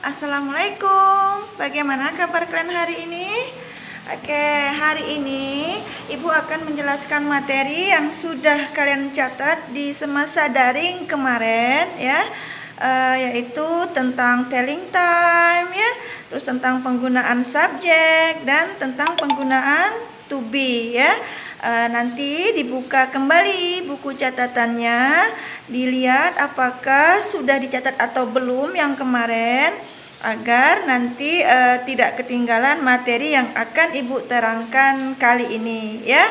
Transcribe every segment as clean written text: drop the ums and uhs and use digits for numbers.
Assalamualaikum. Bagaimana kabar kalian hari ini? Hari ini Ibu akan menjelaskan materi yang sudah kalian catat di semasa daring kemarin ya, yaitu tentang telling time ya, terus tentang penggunaan subjek dan tentang penggunaan to be ya. Nanti dibuka kembali buku catatannya, dilihat apakah sudah dicatat atau belum yang kemarin, agar nanti tidak ketinggalan materi yang akan Ibu terangkan kali ini ya.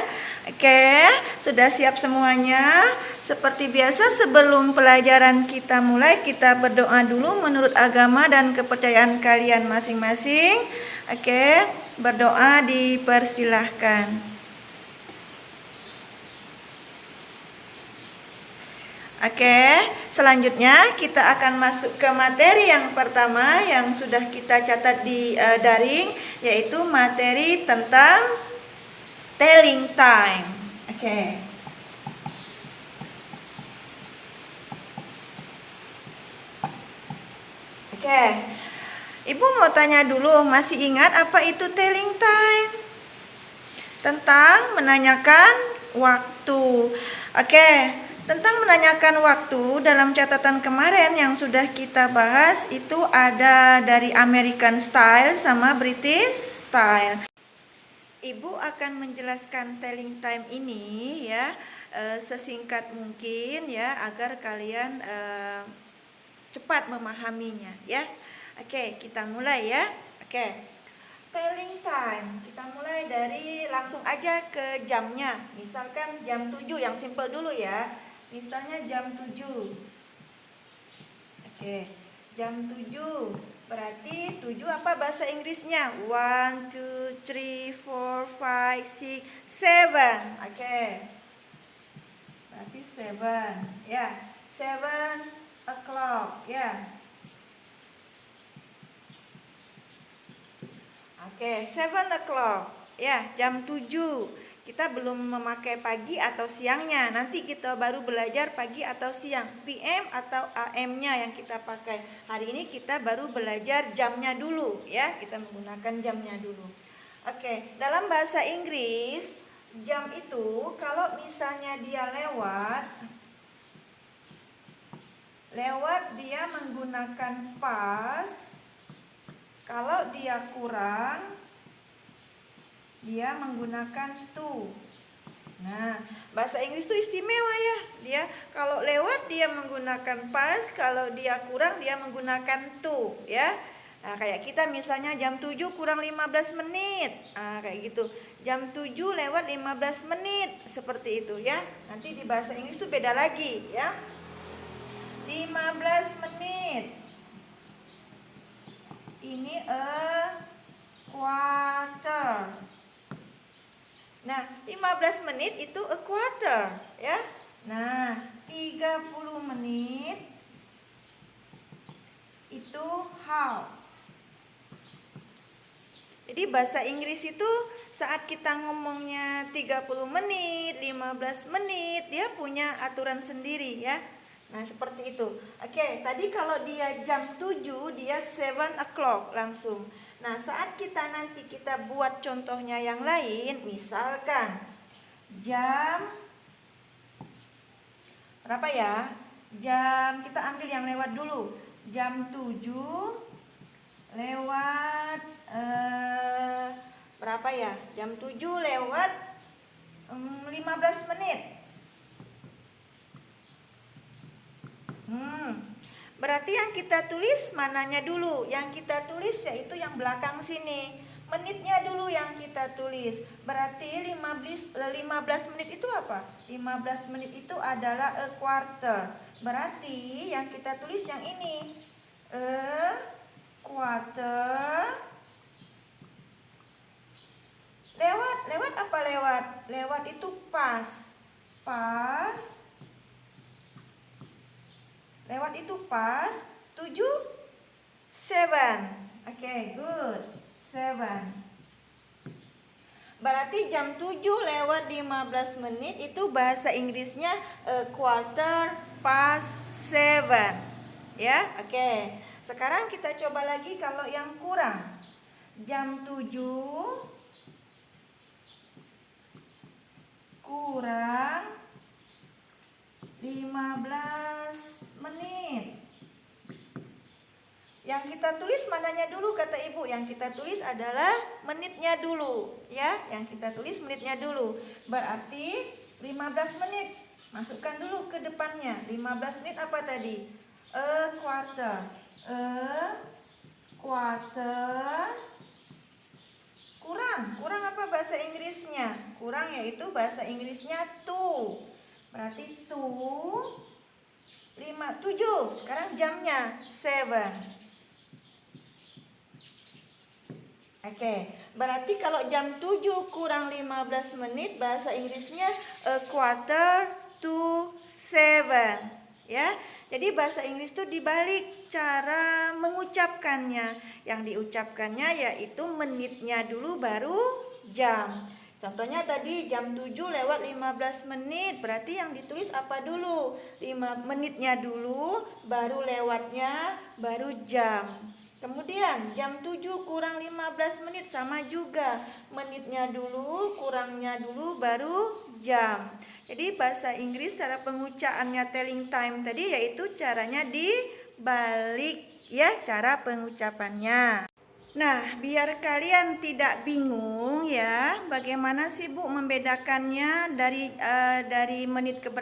Sudah siap semuanya? Seperti biasa sebelum pelajaran kita mulai, kita berdoa dulu menurut agama dan kepercayaan kalian masing-masing. Berdoa dipersilahkan. Selanjutnya kita akan masuk ke materi yang pertama yang sudah kita catat di daring, yaitu materi tentang telling time. Ibu mau tanya dulu, masih ingat apa itu telling time? Tentang menanyakan waktu. Tentang menanyakan waktu dalam catatan kemarin yang sudah kita bahas itu ada dari American Style sama British Style. Ibu akan menjelaskan telling time ini ya sesingkat mungkin ya, agar kalian cepat memahaminya ya. Kita mulai ya. Telling time, kita mulai dari langsung aja ke jamnya. Misalkan jam 7, yang simple dulu ya. Misalnya jam 7. Jam 7. Berarti 7 apa bahasa Inggrisnya? 1, 2, 3, 4, 5, 6, 7. Berarti 7 ya. 7 o'clock ya. 7 o'clock ya, jam 7. Kita belum memakai pagi atau siangnya. Nanti kita baru belajar pagi atau siang, PM atau AM-nya yang kita pakai. Hari ini kita baru belajar jamnya dulu ya. Kita menggunakan jamnya dulu. Dalam bahasa Inggris, jam itu kalau misalnya dia lewat dia menggunakan past. Kalau dia kurang, dia menggunakan to. Nah, bahasa Inggris itu istimewa ya. Dia kalau lewat dia menggunakan past, kalau dia kurang dia menggunakan to ya. Nah, kayak kita misalnya jam 7 kurang 15 menit. Kayak gitu. Jam 7 lewat 15 menit, seperti itu ya. Nanti di bahasa Inggris itu beda lagi ya. 15 menit. Ini a quarter. Nah, 15 menit itu a quarter ya. Nah, 30 menit itu half. Jadi bahasa Inggris itu saat kita ngomongnya 30 menit, 15 menit, dia punya aturan sendiri ya. Nah, seperti itu. Tadi kalau dia jam 7, dia 7 o'clock langsung. Nah, saat kita nanti kita buat contohnya yang lain, misalkan jam berapa ya? Jam, kita ambil yang lewat dulu. Jam 7 lewat berapa ya? Jam 7 lewat 15 menit. Berarti yang kita tulis mananya dulu? Yang kita tulis yaitu yang belakang sini. Menitnya dulu yang kita tulis. Berarti 15 menit itu apa? 15 menit itu adalah a quarter. Berarti yang kita tulis yang ini. A quarter. Lewat apa lewat? Lewat itu past. Lewat itu past. 7, 7. Good. 7. Berarti jam 7 lewat 15 menit itu bahasa Inggrisnya a quarter past 7. Ya, Sekarang kita coba lagi kalau yang kurang. Jam 7 kurang 15 menit. Yang kita tulis mananya dulu kata ibu? Yang kita tulis adalah menitnya dulu, ya. Yang kita tulis menitnya dulu. Berarti 15 menit. Masukkan dulu ke depannya. 15 menit apa tadi? A quarter. A quarter. Kurang apa bahasa Inggrisnya? Kurang yaitu bahasa Inggrisnya two. Berarti two 7. Sekarang jamnya 7. Oke, berarti kalau jam 7 kurang 15 menit bahasa Inggrisnya a quarter to 7. Ya. Jadi bahasa Inggris itu dibalik cara mengucapkannya. Yang diucapkannya yaitu menitnya dulu baru jam. Contohnya tadi jam 7 lewat 15 menit. Berarti yang ditulis apa dulu? 5 menitnya dulu, baru lewatnya, baru jam. Kemudian jam 7 kurang 15 menit sama juga. Menitnya dulu, kurangnya dulu, baru jam. Jadi bahasa Inggris cara pengucapannya telling time tadi yaitu caranya dibalik, ya, cara pengucapannya. Nah, biar kalian tidak bingung ya, bagaimana sih Bu membedakannya dari menit ke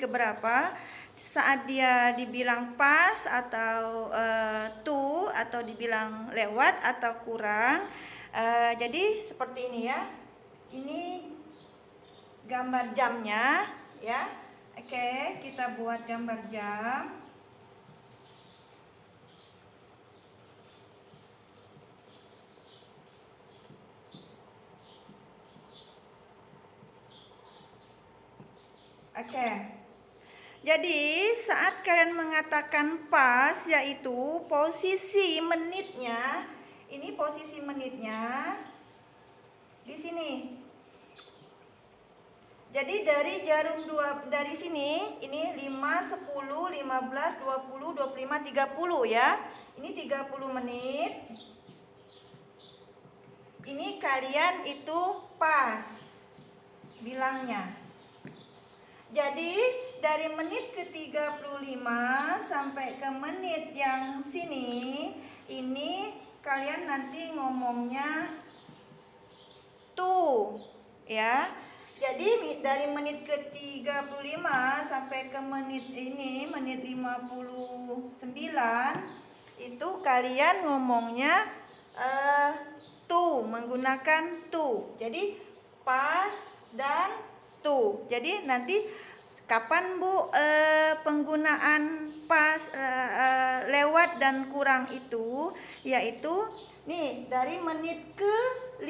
berapa saat dia dibilang pas atau to atau dibilang lewat atau kurang. Jadi seperti ini ya. Ini gambar jamnya ya. Oke, kita buat gambar jam. Oke. Jadi saat kalian mengatakan pas yaitu posisi menitnya, ini posisi menitnya di sini. Jadi dari jarum dari sini ini 5, 10, 15, 20, 25, 30 ya. Ini 30 menit. Ini kalian itu pas bilangnya. Jadi dari menit ke 35 sampai ke menit yang sini, ini kalian nanti ngomongnya tuh ya. Jadi dari menit ke 35 sampai ke menit ini, menit 59, itu kalian ngomongnya tuh, menggunakan tuh. Jadi pas dan tuh. Jadi nanti kapan Bu penggunaan pas, lewat dan kurang itu, yaitu nih dari menit ke 5,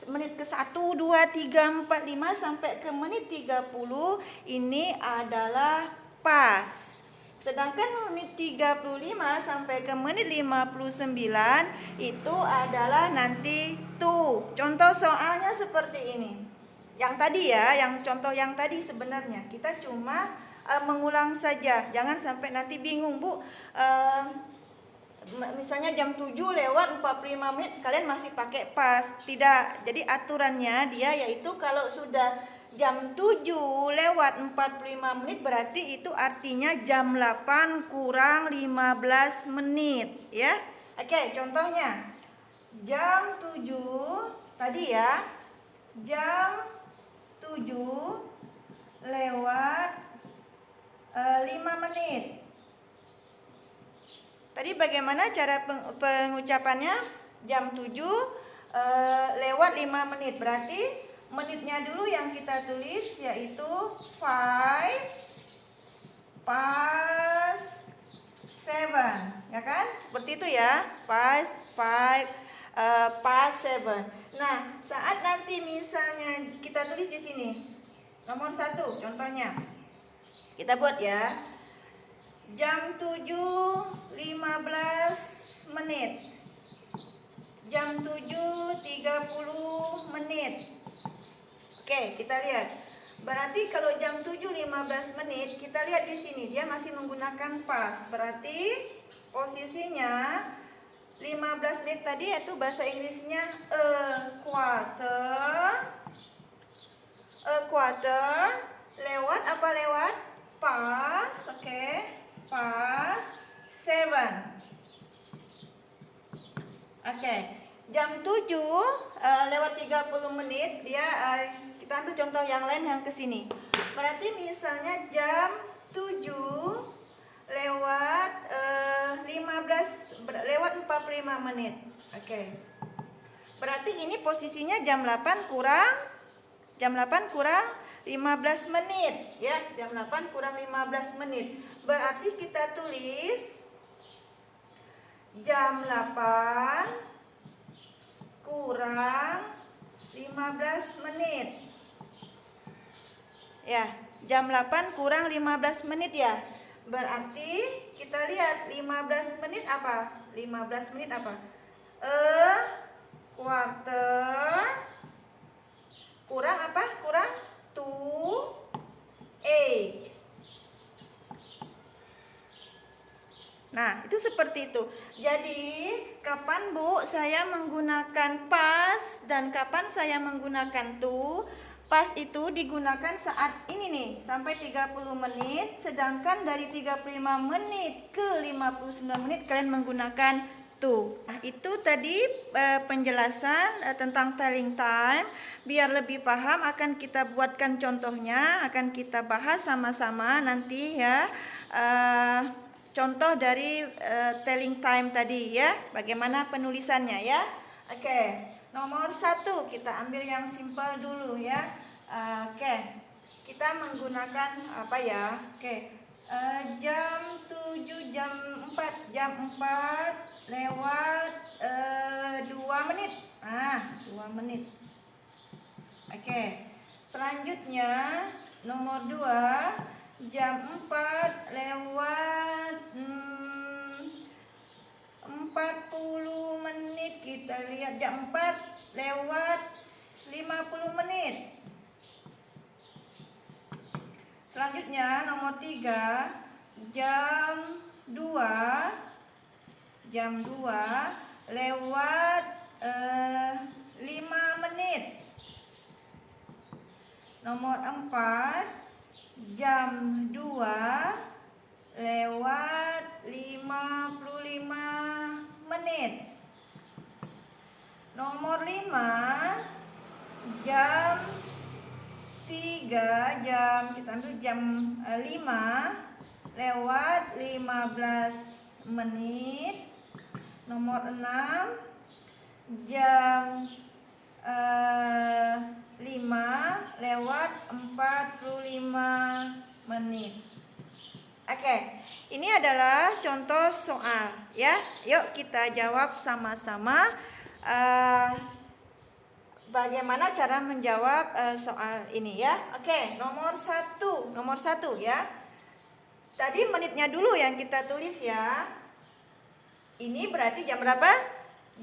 menit ke 1, 2, 3, 4, 5 sampai ke menit 30 ini adalah pas. Sedangkan menit 35 sampai ke menit 59 itu adalah nanti tuh. Contoh soalnya seperti ini. Yang tadi ya, yang contoh yang tadi sebenarnya kita cuma mengulang saja. Jangan sampai nanti bingung Bu. Misalnya jam 7 lewat 45 menit kalian masih pakai pas. Tidak. Jadi aturannya dia yaitu kalau sudah jam 7 lewat 45 menit berarti itu artinya jam 8 kurang 15 menit ya. Oke, contohnya jam 7 tadi ya. Jam 7 lewat 5 menit. Tadi bagaimana cara pengucapannya? Jam 7 lewat 5 menit. Berarti menitnya dulu yang kita tulis yaitu 5 past 7. Ya kan? Seperti itu ya. Past 7. Nah, saat nanti misalnya kita tulis di sini nomor 1 contohnya. Kita buat ya. Jam 7.15 menit. Jam 7.30 menit. Oke, kita lihat. Berarti kalau jam 7.15 menit, kita lihat di sini dia masih menggunakan pas. Berarti Posisinya 15 menit tadi yaitu bahasa Inggrisnya a quarter. A quarter lewat apa lewat? Past, oke. Past 7. Oke. Jam 7 lewat 30 menit dia kita ambil contoh yang lain yang ke sini. Berarti misalnya jam 7 lewat 45 menit. Oke. Berarti ini posisinya jam 8 kurang 15 menit ya. Jam 8 kurang 15 menit. Berarti kita tulis jam 8 kurang 15 menit. Ya, jam 8 kurang 15 menit ya. Berarti kita lihat 15 menit apa? 15 menit apa? A quarter kurang apa? Kurang 8. Nah, itu seperti itu. Jadi, kapan Bu saya menggunakan pas dan kapan saya menggunakan to? Pas itu digunakan saat ini nih, sampai 30 menit. Sedangkan dari 35 menit ke 59 menit kalian menggunakan to. Nah, itu tadi penjelasan tentang telling time. Biar lebih paham akan kita buatkan contohnya, akan kita bahas sama-sama nanti ya. Contoh dari telling time tadi ya, bagaimana penulisannya ya. Oke, nomor 1 kita ambil yang simpel dulu ya. Oke, kita menggunakan apa ya? Oke, jam 7, jam 4 lewat 2 menit. 2 menit. Oke, selanjutnya nomor 2, jam 4 lewat 40 menit. Kita lihat jam 4 lewat 50 menit. Selanjutnya nomor 3, jam 2 lewat 5 menit. Nomor 4, jam 2 lewat 55 menit. Nomor 5, jam 3, kita ambil jam 5 lewat 15 menit. Nomor 6, jam 5 lewat 45 menit. Oke, ini adalah contoh soal ya. Yuk kita jawab sama-sama. Bagaimana cara menjawab soal ini ya. Oke, nomor 1 ya. Tadi menitnya dulu yang kita tulis ya. Ini berarti jam berapa?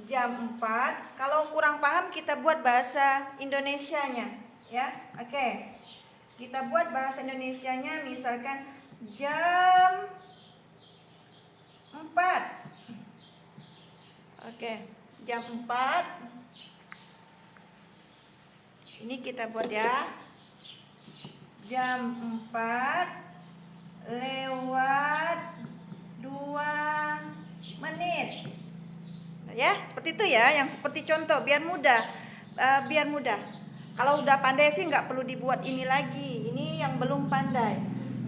Jam 4. Kalau kurang paham kita buat bahasa Indonesianya ya. Oke. Kita buat bahasa Indonesianya misalkan jam 4. Oke, jam 4. Ini kita buat ya. Jam 4 lewat 2 menit. Ya, seperti itu ya, yang seperti contoh biar mudah. Kalau udah pandai sih nggak perlu dibuat ini lagi. Ini yang belum pandai.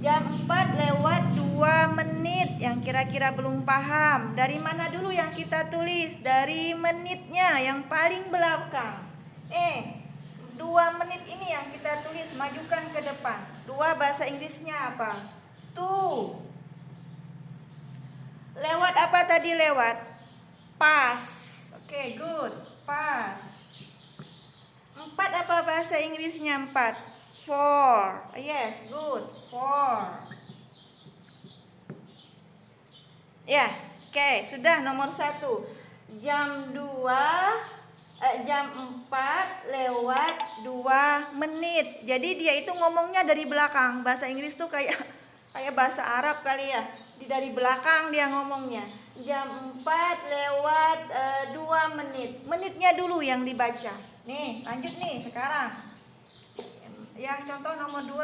Jam 4 lewat 2 menit. Yang kira-kira belum paham. Dari mana dulu yang kita tulis? Dari menitnya yang paling belakang. 2 menit ini yang kita tulis, majukan ke depan. 2 bahasa Inggrisnya apa? To. Lewat apa tadi lewat? Past. Oke, good. Past. 4 apa bahasa Inggrisnya 4? For. Yes, good. For. Ya, oke, sudah nomor 1. Jam 4 lewat 2 menit. Jadi dia itu ngomongnya dari belakang. Bahasa Inggris tuh kayak Kayak bahasa Arab kali ya. Dari belakang dia ngomongnya. Jam 4 lewat 2 menit. Menitnya dulu yang dibaca. Nih, lanjut nih sekarang. Yang contoh nomor 2.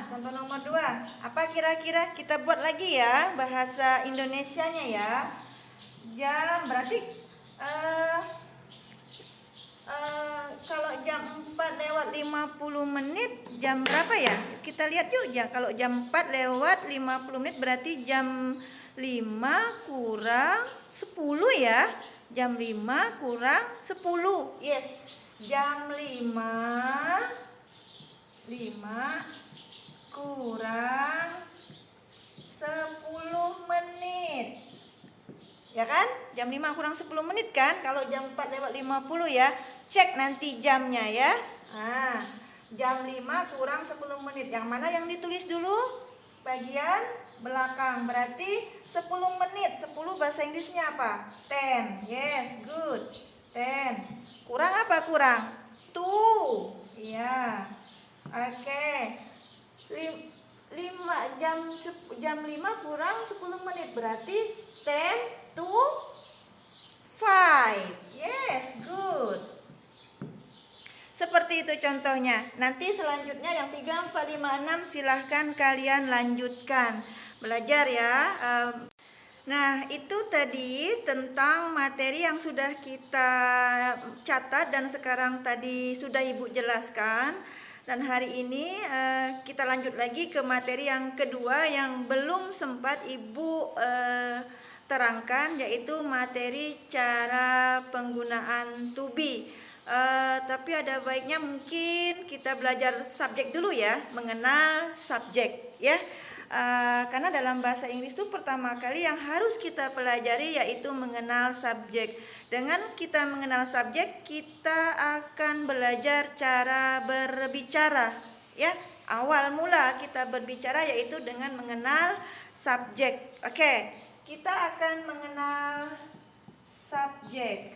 Contoh nomor 2. Apa kira-kira? Kita buat lagi ya bahasa Indonesianya ya. Jam berarti kalau jam 4 lewat 50 menit jam berapa ya? Kita lihat yuk ya. Kalau jam 4 lewat 50 menit berarti jam 5 kurang 10 ya. Jam 5 kurang 10. Yes. Jam 5 kurang 10 menit. Ya kan? Jam 5 kurang 10 menit kan? Kalau jam 4 lewat 50 ya. Cek nanti jamnya ya. Jam 5 kurang 10 menit. Yang mana yang ditulis dulu? Bagian belakang. Berarti 10 menit. 10 bahasa Inggrisnya apa? 10. Yes, good. 10. Kurang apa kurang? 2. Iya. Oke. 5 kurang 10 menit berarti 10 to 5. Yes, good. Seperti itu contohnya. Nanti selanjutnya yang 3, 4, 5, 6 silahkan kalian lanjutkan belajar ya. Nah, itu tadi tentang materi yang sudah kita catat dan sekarang tadi sudah Ibu jelaskan. Dan hari ini kita lanjut lagi ke materi yang kedua yang belum sempat Ibu terangkan, yaitu materi cara penggunaan to be. Tapi ada baiknya mungkin kita belajar subjek dulu ya, mengenal subjek ya. Karena dalam bahasa Inggris itu pertama kali yang harus kita pelajari yaitu mengenal subjek. Dengan kita mengenal subjek, kita akan belajar cara berbicara ya. Awal mula kita berbicara yaitu dengan mengenal subjek. Oke, kita akan mengenal subjek.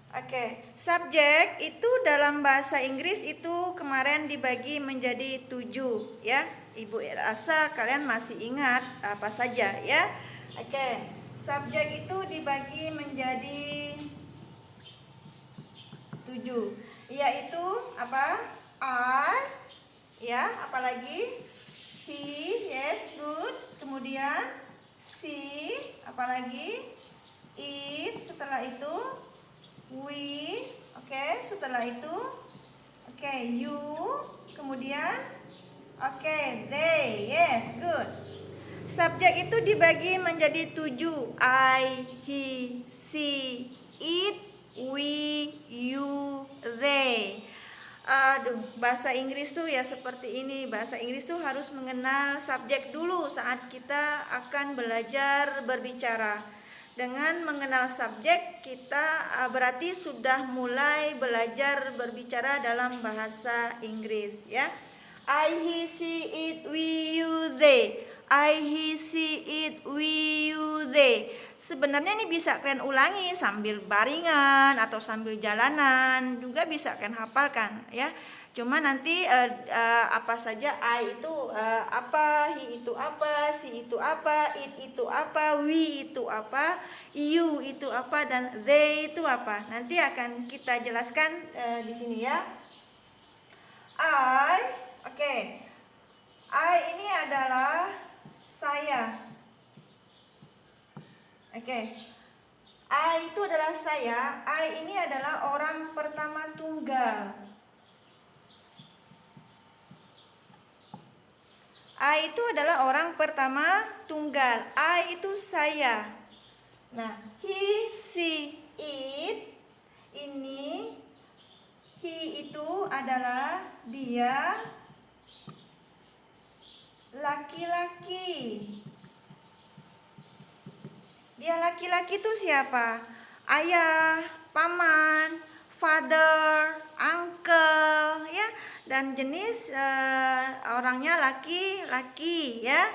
Oke, subjek itu dalam bahasa Inggris itu kemarin dibagi menjadi 7 ya. Ibu rasa kalian masih ingat apa saja ya. Oke, subjek itu dibagi menjadi 7, yaitu apa? I, ya, apalagi he, yes, good. Kemudian she, apalagi it, setelah itu we, oke, setelah itu you, kemudian they, yes, good. Subjek itu dibagi menjadi 7. I, he, she, it, we, you, they. Bahasa Inggris tuh ya seperti ini. Bahasa Inggris tuh harus mengenal subjek dulu saat kita akan belajar berbicara. Dengan mengenal subjek, kita berarti sudah mulai belajar berbicara dalam bahasa Inggris ya. I, he, she, it, we, you, they. I, he, she, it, we, you, they. Sebenarnya ini bisa kalian ulangi sambil baringan atau sambil jalanan, juga bisa kalian hafalkan ya. Cuma nanti apa saja, I itu apa, he itu apa, she itu apa, it itu apa, we itu apa, you itu apa, dan they itu apa. Nanti akan kita jelaskan di sini ya. Oke. I ini adalah saya. Oke. I itu adalah saya. I ini adalah orang pertama tunggal. I itu adalah orang pertama tunggal. I itu saya. Nah, he, she, it ini, he itu adalah dia laki-laki. Dia laki-laki itu siapa? Ayah, paman, father, uncle ya. Dan jenis orangnya laki-laki ya,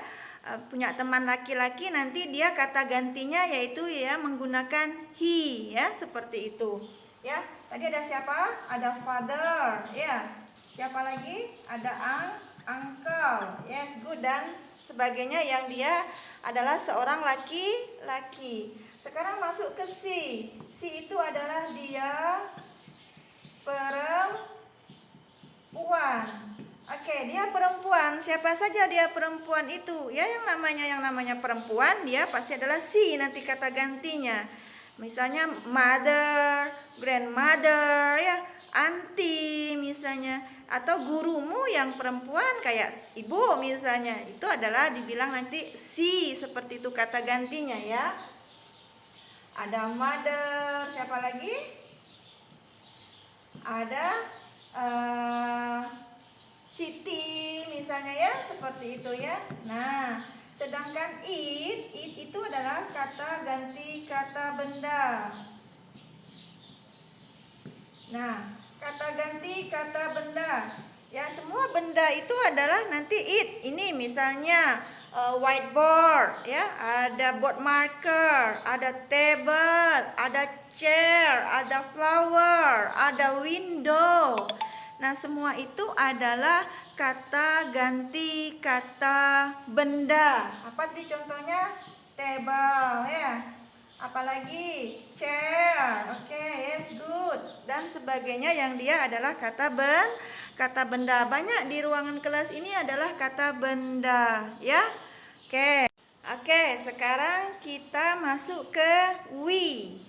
punya teman laki-laki, nanti dia kata gantinya yaitu ya menggunakan he ya, seperti itu ya. Tadi ada siapa? Ada father ya. Siapa lagi? Ada uncle. Yes, good. Dan sebagainya yang dia adalah seorang laki-laki. Sekarang masuk ke si. Si itu adalah dia perempuan. Oke, dia perempuan. Siapa saja dia perempuan itu? Ya, yang namanya perempuan, dia pasti adalah si nanti kata gantinya. Misalnya mother, grandmother, ya, auntie misalnya, atau gurumu yang perempuan kayak ibu misalnya. Itu adalah dibilang nanti si, seperti itu kata gantinya ya. Ada mother, siapa lagi? Ada Siti misalnya ya, seperti itu ya. Nah, sedangkan it itu adalah kata ganti kata benda. Nah, kata ganti kata benda. Ya, semua benda itu adalah nanti it. Ini misalnya whiteboard ya, ada board marker, ada table, ada chair, ada flower, ada window. Nah, semua itu adalah kata ganti kata benda. Apa sih contohnya? Table ya. Apalagi chair. Oke, yes, good. Dan sebagainya yang dia adalah kata benda. Banyak di ruangan kelas ini adalah kata benda, ya. Oke, sekarang kita masuk ke we.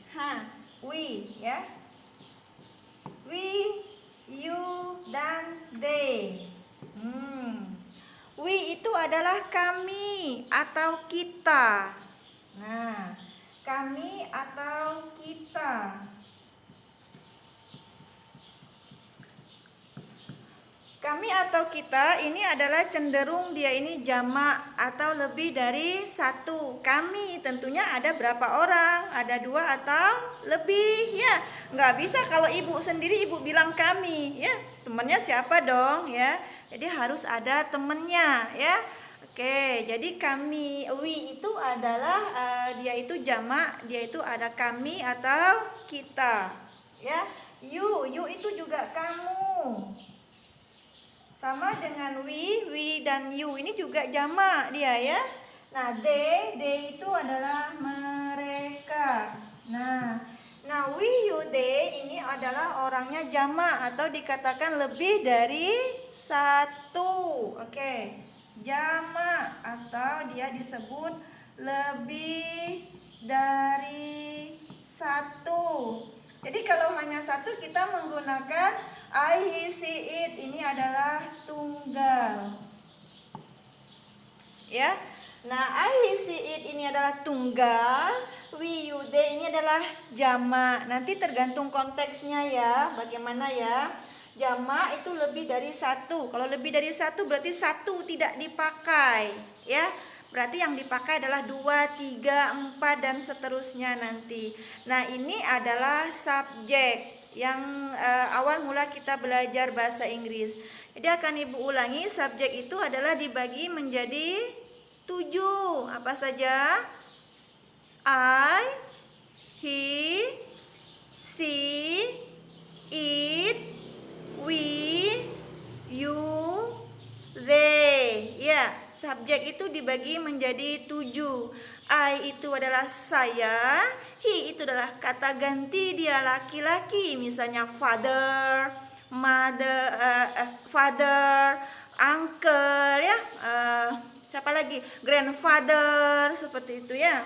We ya. We, you, dan they. We itu adalah kami atau kita. Nah, kami atau kita. Kami atau kita ini adalah cenderung dia ini jamak atau lebih dari satu. Kami tentunya ada berapa orang? Ada 2 atau lebih ya. Nggak bisa kalau ibu sendiri ibu bilang kami ya. Temannya siapa dong ya. Jadi harus ada temennya ya. Oke, jadi kami, we itu adalah dia itu jamak, dia itu ada kami atau kita ya. You itu juga kamu. Sama dengan we dan you ini juga jamak dia ya. Nah, they itu adalah mereka. Nah, we, you, they ini adalah orangnya jamak atau dikatakan lebih dari satu. Oke, jamak atau dia disebut lebih dari satu. Jadi kalau hanya satu kita menggunakan I, he, she, it. Ini adalah tunggal. Ya. Nah, I, he, she, it ini adalah tunggal. We, you, they ini adalah jamak. Nanti tergantung konteksnya ya. Bagaimana ya? Jamak itu lebih dari satu. Kalau lebih dari satu berarti satu tidak dipakai. Ya. Berarti yang dipakai adalah 2, 3, 4 dan seterusnya nanti. Nah, ini adalah subjek yang awal mula kita belajar bahasa Inggris. Jadi akan Ibu ulangi, subjek itu adalah dibagi menjadi 7. Apa saja? I, he, she, it, we, you, they. Ya, subjek itu dibagi menjadi 7. I itu adalah saya, he itu adalah kata ganti dia laki-laki, misalnya father, mother, father, uncle ya. Siapa lagi? Grandfather, seperti itu ya.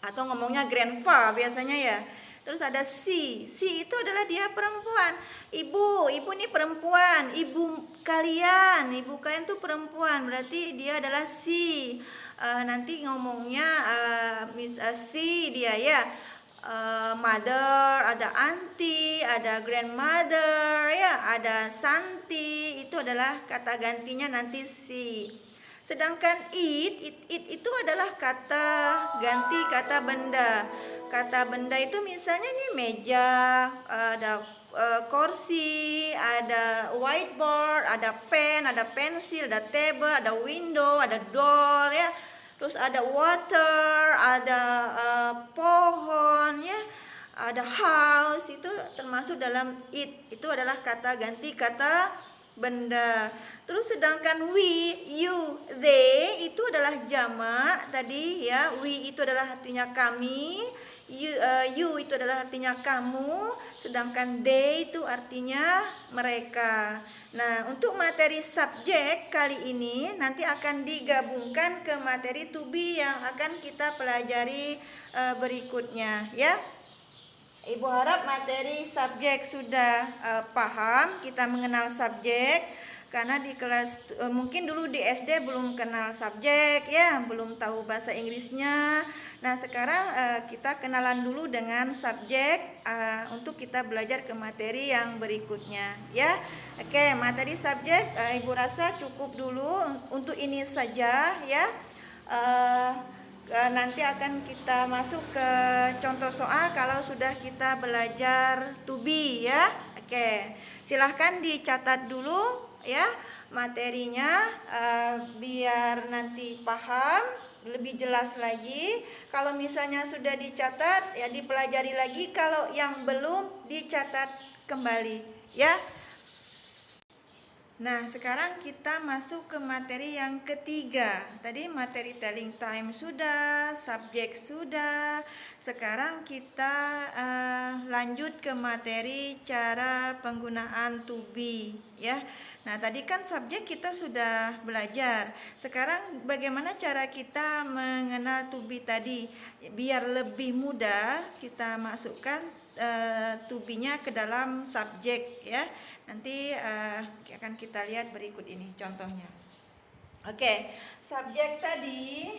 Atau ngomongnya grandpa biasanya ya. Terus ada si itu adalah dia perempuan. Ibu ini perempuan. Ibu kalian tuh perempuan. Berarti dia adalah si. Nanti ngomongnya si dia ya. Mother, ada auntie, ada grandmother ya, ada Santi. Itu adalah kata gantinya nanti si. Sedangkan it itu adalah kata ganti kata benda. Kata benda itu misalnya nih meja, ada kursi, ada whiteboard, ada pen, ada pensil, ada table, ada window, ada door ya. Terus ada water, ada pohon ya. ada house, itu termasuk dalam it. Itu adalah kata ganti kata benda. Terus sedangkan we, you, they itu adalah jamak tadi ya. We itu adalah artinya kami, you itu adalah artinya kamu, sedangkan they itu artinya mereka. Nah, untuk materi subjek kali ini nanti akan digabungkan ke materi to be yang akan kita pelajari berikutnya ya. Ibu harap materi subjek sudah paham, kita mengenal subjek. Karena di kelas mungkin dulu di SD belum kenal subjek ya, belum tahu bahasa Inggrisnya. Nah, sekarang kita kenalan dulu dengan subjek untuk kita belajar ke materi yang berikutnya ya. Oke, materi subjek Ibu rasa cukup dulu untuk ini saja ya. Nanti akan kita masuk ke contoh soal kalau sudah kita belajar to be ya. Oke, silahkan dicatat dulu ya materinya biar nanti paham lebih jelas lagi. Kalau misalnya sudah dicatat ya dipelajari lagi, kalau yang belum dicatat kembali ya. Nah, sekarang kita masuk ke materi yang ketiga. Tadi materi telling time sudah, subjek sudah. Sekarang kita lanjut ke materi cara penggunaan to be ya. Nah, tadi kan subjek kita sudah belajar. Sekarang bagaimana cara kita mengenal to be tadi? Biar lebih mudah kita masukkan to be-nya ke dalam subjek ya. Nanti akan kita lihat berikut ini contohnya. Oke, subjek tadi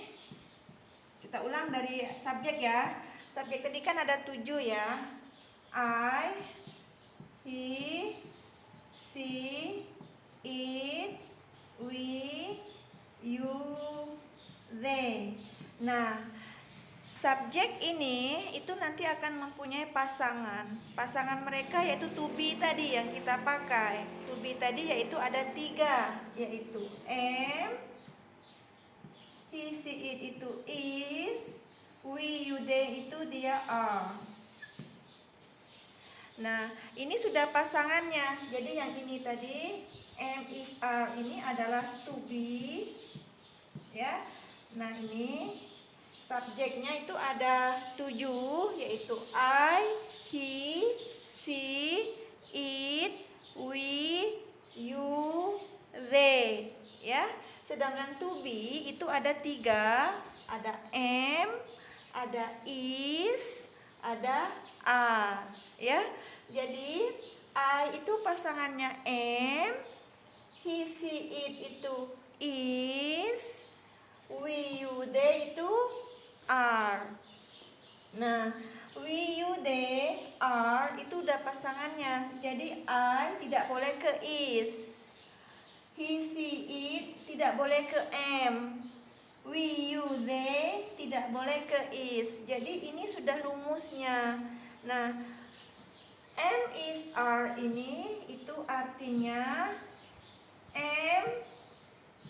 kita ulang dari subjek ya. Subjek tadi kan ada 7 ya. I, he, she, it, we, you, they. Nah, subjek ini itu nanti akan mempunyai pasangan. Pasangan mereka yaitu to be tadi yang kita pakai. To be tadi yaitu ada 3, yaitu am, he, she, it itu is, we, you, they itu dia are. Nah, ini sudah pasangannya. Jadi yang ini tadi am, is, are ini adalah to be ya. Nah, ini subjeknya itu ada 7, yaitu I, he, she, it, we, you, they ya. Sedangkan to be itu ada 3, ada am, ada is, ada are ya. Jadi I itu pasangannya am, he, she, it itu is, we, you, they itu are. Nah, we, you, they, are itu udah pasangannya. Jadi I tidak boleh ke is, he, she, it tidak boleh ke am, we, you, they tidak boleh ke is. Jadi ini sudah rumusnya. Nah, am, is, are ini itu artinya am,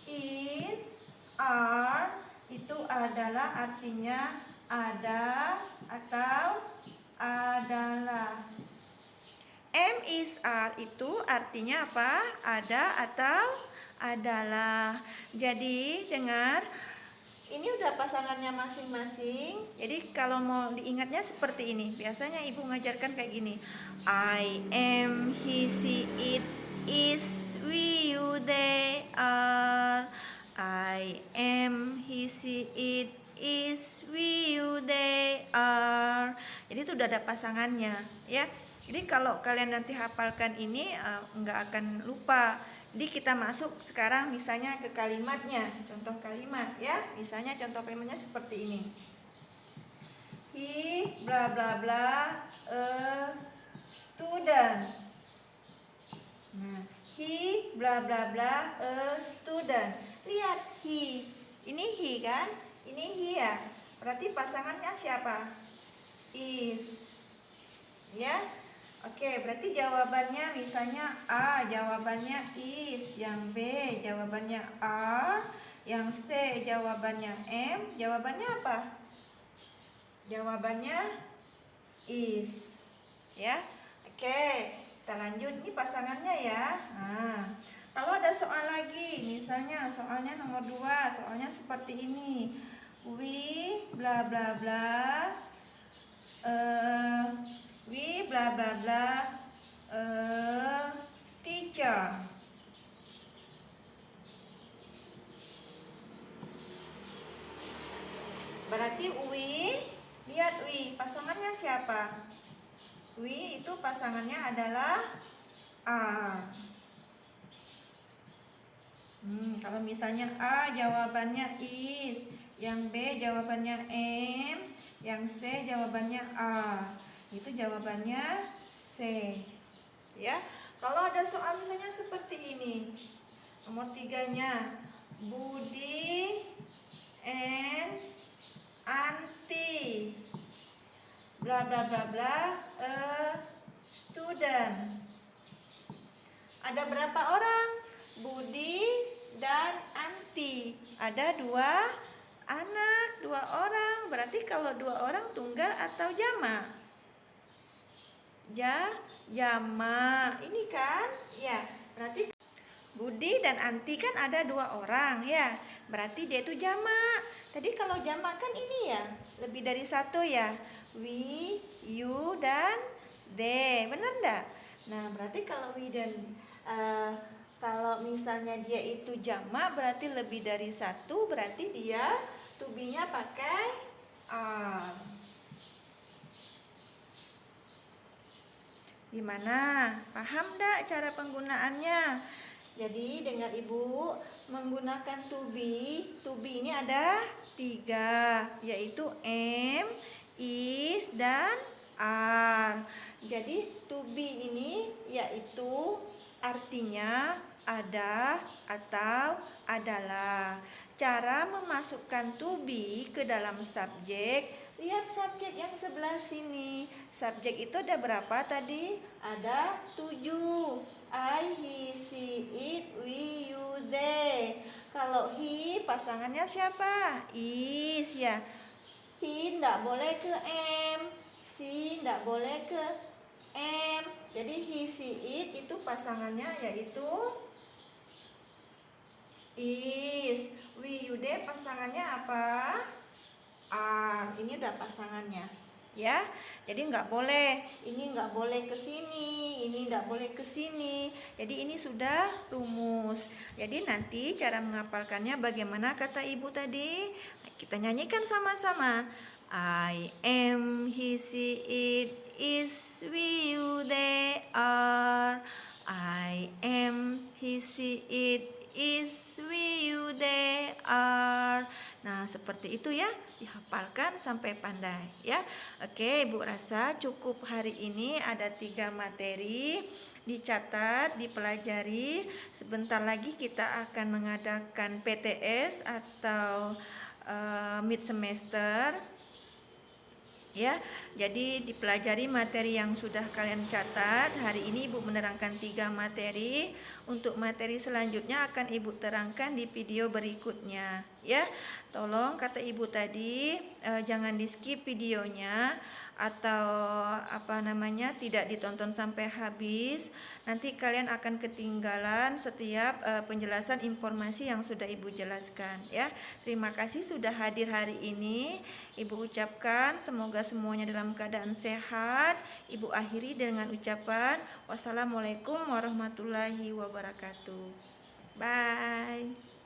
is, are itu adalah artinya ada atau adalah. Am, is, are itu artinya apa? Ada atau adalah. Jadi dengar, ini udah pasangannya masing-masing. Jadi kalau mau diingatnya seperti ini. Biasanya ibu ngajarkan kayak gini. I am, he, she, it, is, we, you, they, are. I am, he, she, it, is, we, you, they, are. Jadi itu udah ada pasangannya ya. Jadi kalau kalian nanti hafalkan ini nggak akan lupa. Jadi kita masuk sekarang misalnya ke kalimatnya. Contoh kalimat ya. Misalnya contoh kalimatnya seperti ini. He bla bla bla a student. Nah, he bla bla bla a student. Lihat he. Ini he kan? Ini he ya. Berarti pasangannya siapa? Is. Ya. Oke, berarti jawabannya misalnya A, jawabannya is, yang B jawabannya A, yang C jawabannya M, jawabannya apa? Jawabannya is. Ya. Oke, kita lanjut nih pasangannya ya. Nah, kalau ada soal lagi, misalnya soalnya nomor 2, soalnya seperti ini. We bla bla bla we bla bla bla teacher. Berarti lihat pasangannya siapa? Itu pasangannya adalah A. Kalau misalnya A jawabannya is, yang B jawabannya M, yang C jawabannya A. Itu jawabannya C. Ya. Kalau ada soal misalnya seperti ini. Nomor 3-nya Budi and Anti bla bla bla bla student. Ada berapa orang? Budi dan Anti. Ada 2 anak, 2 orang. Berarti kalau 2 orang tunggal atau jamak? Jamak. Ini kan? Ya, berarti Budi dan Anti kan ada 2 orang ya. Berarti dia itu jamak. Tadi kalau jamak kan ini ya, lebih dari 1 ya. We, you, dan they. Benar enggak? Nah, berarti kalau we dan kalau misalnya dia itu jamak berarti lebih dari 1, berarti dia to be-nya pakai are. Gimana? Paham enggak cara penggunaannya? Jadi dengar Ibu, menggunakan to be ini ada 3, yaitu am, is, dan are. Jadi to be ini yaitu artinya ada atau adalah. Cara memasukkan to be ke dalam subjek, lihat subjek yang sebelah sini. Subjek itu ada berapa tadi? Ada 7. I, he, she, it, we, you, they. Kalau he pasangannya siapa? Is ya. He tidak boleh ke am, she tidak boleh ke am. Jadi he, she, it itu pasangannya yaitu is. We, you, they pasangannya apa? Are. Ini udah pasangannya ya. Jadi nggak boleh, ini nggak boleh ke sini, ini nggak boleh ke sini. Jadi ini sudah rumus. Jadi nanti cara menghafalkannya bagaimana kata Ibu tadi? Kita nyanyikan sama-sama. I am, he, she, it, is, we, you, they, are. I am, he, she, it, is, we, you, they, are. Nah, seperti itu ya, dihafalkan sampai pandai ya. Oke, Ibu rasa cukup hari ini ada 3 materi, dicatat, dipelajari. Sebentar lagi kita akan mengadakan PTS atau mid semester. Ya, jadi dipelajari materi yang sudah kalian catat. Hari ini Ibu menerangkan 3 materi. Untuk materi selanjutnya akan Ibu terangkan di video berikutnya. Ya, tolong kata Ibu tadi jangan di skip videonya atau tidak ditonton sampai habis. Nanti kalian akan ketinggalan setiap penjelasan informasi yang sudah Ibu jelaskan. Ya, terima kasih sudah hadir hari ini. Ibu ucapkan semoga semuanya dalam keadaan sehat. Ibu akhiri dengan ucapan wassalamualaikum warahmatullahi wabarakatuh. Bye.